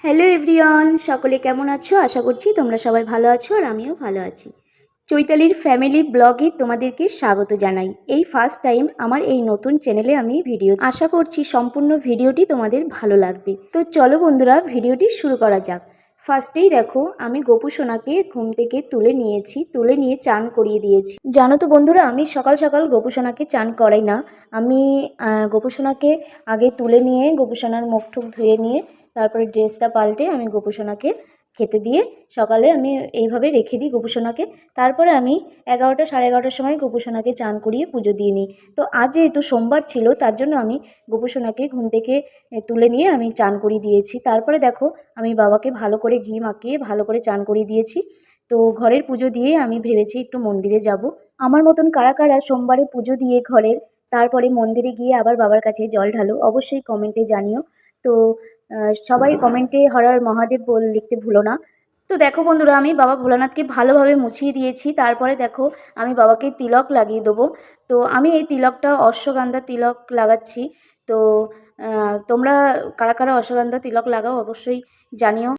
Hello everyone, সকলে কেমন আছো? আশা করছি তোমরা সবাই ভালো আছো আর আমিও ভালো আছি। চৈতালির ফ্যামিলি ব্লগে তোমাদেরকে স্বাগত জানাই। এই ফার্স্ট টাইম আমার এই নতুন চ্যানেলে আমি ভিডিও, আশা করছি সম্পূর্ণ ভিডিওটি তোমাদের ভালো লাগবে। তো চলো বন্ধুরা, ভিডিওটি শুরু করা যাক। ফার্স্টেই দেখো, আমি গোপু সোনাকে ঘুম থেকে তুলে নিয়ে চান করিয়ে দিয়েছি। জানো তো বন্ধুরা, আমি সকাল সকাল গোপু সোনাকে চান করাই না। আমি গোপু সোনাকে আগে তুলে নিয়ে গোপু সোনার মুখ টুক ধুয়ে নিয়ে তারপরে ড্রেসটা পাল্টে আমি গোপু সোনাকে খেতে দিয়ে সকালে আমি এইভাবে রেখে দিই গোপু সোনাকে। তারপরে আমি 11টা সাড়ে 11টার সময় গোপু সোনাকে চান করিয়ে পুজো দিয়ে নিই। তো আজ যেহেতু সোমবার ছিল, তার জন্য আমি গোপু সোনাকে ঘুম থেকে তুলে নিয়ে আমি চান করিয়ে দিয়েছি। তারপরে দেখো, আমি বাবাকে ভালো করে ঘি মাখিয়ে ভালো করে চান করিয়ে দিয়েছি। তো ঘরের পুজো দিয়ে আমি ভেবেছি একটু মন্দিরে যাব। আমার মতন কারা কারা সোমবারে পুজো দিয়ে ঘরের তারপরে মন্দিরে গিয়ে আবার বাবার কাছে জল ঢালো, অবশ্যই কমেন্টে জানিও। তো সবাই কমেন্টে হর হর মহাদেব লিখতে ভুলো না। তো দেখো বন্ধুরা, আমি বাবা ভোলানাথকে ভালোভাবে মুছিয়ে দিয়েছি। তারপরে দেখো, আমি বাবাকে তিলক লাগিয়ে দেবো। তো আমি এই তিলকটা অশ্বগন্ধা তিলক লাগাচ্ছি। তো তোমরা কারা কারা অশ্বগন্ধা তিলক লাগাও অবশ্যই জানিও।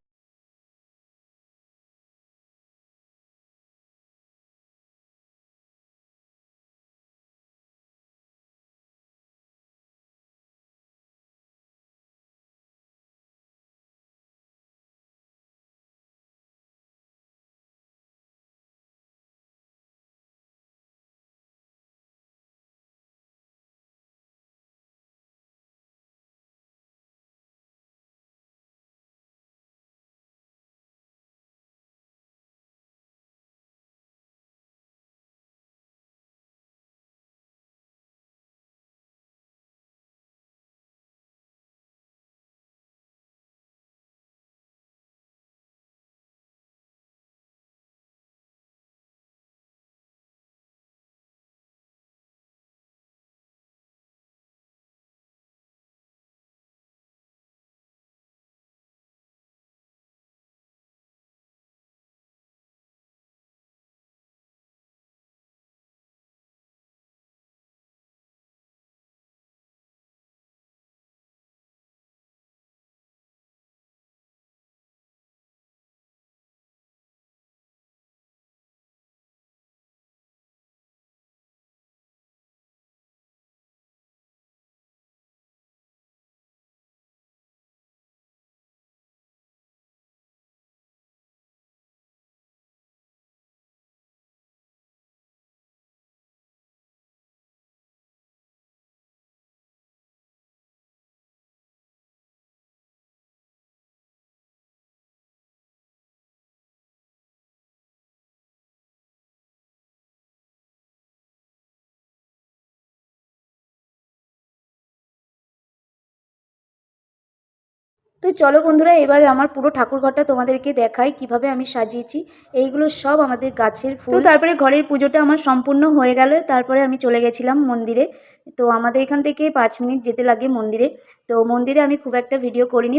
তো চলো বন্ধুরা, এবার আমার পুরো ঠাকুরঘরটা তোমাদেরকে দেখাই কিভাবে আমি সাজিয়েছি। এইগুলো সব আমাদের গাছের ফুল। তো তারপরে ঘরের পুজোটা আমার সম্পূর্ণ হয়ে গেল। তারপরে আমি চলে গেছিলাম মন্দিরে। তো আমাদের এখান থেকে 5 মিনিট যেতে লাগে মন্দিরে। তো মন্দিরে আমি খুব একটা ভিডিও করিনি,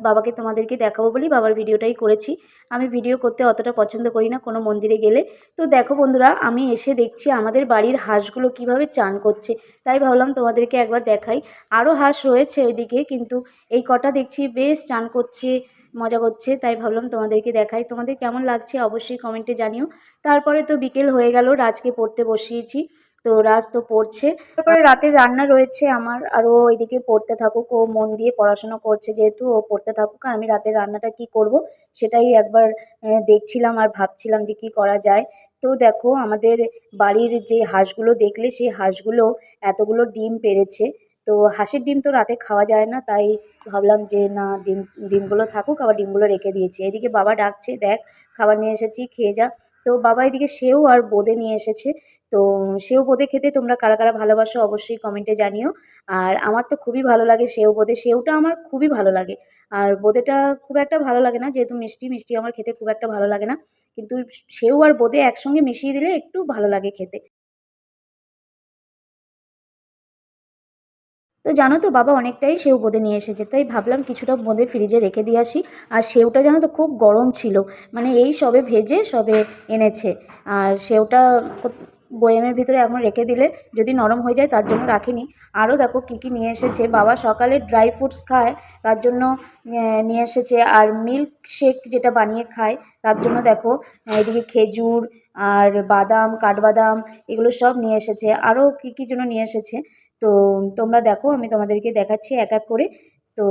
বাবাকে তোমাদেরকে দেখাবো বলি বাবার ভিডিওটাই করেছি। আমি ভিডিও করতে অতটা পছন্দ করি না কোনো মন্দিরে গেলে। তো দেখো বন্ধুরা, আমি এসে দেখছি আমাদের বাড়ির হাঁসগুলো কিভাবে চান করছে। তাই ভাবলাম তোমাদেরকে একবার দেখাই। আরও হাঁস রয়েছে ওইদিকে, কিন্তু এই কটা দেখছি বেশ চান করছে, মজা করছে, তাই ভাবলাম তোমাদেরকে দেখাই। তোমাদের কেমন লাগছে অবশ্যই কমেন্টে জানিও। তারপরে তো বিকেল হয়ে গেল, রাজকে পড়তে বসিয়েছি। তো রাজ তো পড়ছে। তারপরে রাতের রান্না রয়েছে আমার, আর ও এদিকে পড়তে থাকুক, ও মন দিয়ে পড়াশোনা করছে যেহেতু, ও পড়তে থাকুক। আর আমি রাতের রান্নাটা কি করব সেটাই একবার দেখছিলাম আর ভাবছিলাম যে কি করা যায়। তো দেখো, আমাদের বাড়ির যে হাঁসগুলো দেখলে, সেই হাঁসগুলো এতগুলো ডিম পেড়েছে। তো হাঁসের ডিম তো রাতে খাওয়া যায় না, তাই ভাবলাম যে না, ডিমগুলো থাকুক, আবার ডিমগুলো রেখে দিয়েছি। এদিকে বাবা ডাকছে, দেখ খাবার নিয়ে এসেছি, খেয়ে যা। তো বাবা এদিকে সেও আর বোঁদে নিয়ে এসেছে। তো সেও বোঁদে খেতে তোমরা কারা কারা ভালোবাসো অবশ্যই কমেন্টে জানিও। আর আমার তো খুবই ভালো লাগে সেও বোঁদে, সেওটা আমার খুবই ভালো লাগে। আর বোঁদেটা খুব একটা ভালো লাগে না, যেহেতু মিষ্টি মিষ্টি আমার খেতে খুব একটা ভালো লাগে না। কিন্তু সেও আর বোঁদে একসঙ্গে মিশিয়ে দিলে একটু ভালো লাগে খেতে। তো জানো তো, বাবা অনেকটাই সেও বোঁদে নিয়ে এসেছে, তাই ভাবলাম কিছুটা বোঁদে ফ্রিজে রেখে দিয়ে আসি। আর সেওটা জানো তো খুব গরম ছিল, মানে এই সবে ভেজে সবে এনেছে। আর সেওটা বয়ামের ভিতরে এখন রেখে দিলে যদি নরম হয়ে যায় তার জন্য রাখিনি। আরও দেখো কী কী নিয়ে এসেছে। বাবা সকালে ড্রাই ফ্রুটস খায় তার জন্য নিয়ে এসেছে, আর মিল্ক শেক যেটা বানিয়ে খায় তার জন্য দেখো এদিকে খেজুর আর বাদাম, কাঠবাদাম এগুলো সব নিয়ে এসেছে। আরও কী কী যেন নিয়ে এসেছে। তো তোমরা দেখো, আমি তোমাদেরকে দেখাচ্ছি এক এক করে। তো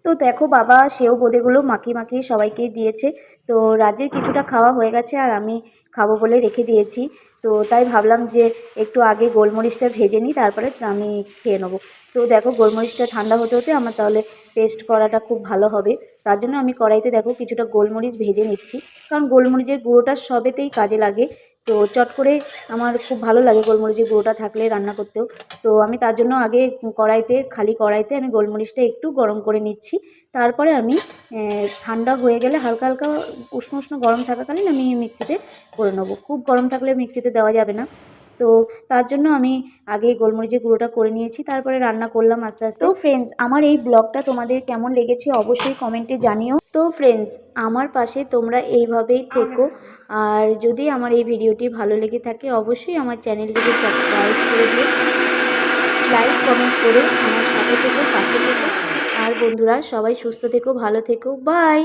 তো দেখো বাবা সেও বোঁদেগুলো মাখিয়ে মাখিয়ে সবাইকেই দিয়েছে। তো রাজের কিছুটা খাওয়া হয়ে গেছে আর আমি খাবো বলে রেখে দিয়েছি। তো তাই ভাবলাম যে একটু আগে গোলমরিচটা ভেজে নিই, তারপরে আমি খেয়ে নেবো। তো দেখো গোলমরিচটা ঠান্ডা হতে হতে আমার তাহলে পেস্ট করাটা খুব ভালো হবে। তার জন্য আমি কড়াইতে দেখো কিছুটা গোলমরিচ ভেজে নিচ্ছি, কারণ গোলমরিচের গুঁড়োটা সবেতেই কাজে লাগে। তো চট করে আমার খুব ভালো লাগে গোলমরিচের গুঁড়োটা থাকলে রান্না করতেও। তো আমি তার জন্য আগে খালি কড়াইতে আমি গোলমরিচটা একটু গরম করে নিচ্ছি। তারপরে আমি ঠান্ডা হয়ে গেলে হালকা হালকা উষ্ণ উষ্ণ গরম থাকাকালীন আমি মিক্সিতে করে নেবো। খুব গরম থাকলে মিক্সিতে দেওয়া যাবে না। তো তার জন্য আমি আগে গোলমরিচের গুঁড়োটা করে নিয়েছি, তারপরে রান্না করলাম আস্তে আস্তে। তো ফ্রেন্ডস, আমার এই ব্লগটা তোমাদের কেমন লেগেছে অবশ্যই কমেন্টে জানিও। তো ফ্রেন্ডস, আমার পাশে তোমরা এইভাবেই থেকো। আর যদি আমার এই ভিডিওটি ভালো লেগে থাকে অবশ্যই আমার চ্যানেলটিকে সাবস্ক্রাইব করে দিও, লাইক কমেন্ট করে আমার সাথে থেকো, পাশে থেকো। আর বন্ধুরা সবাই সুস্থ থেকো, ভালো থেকো, বাই।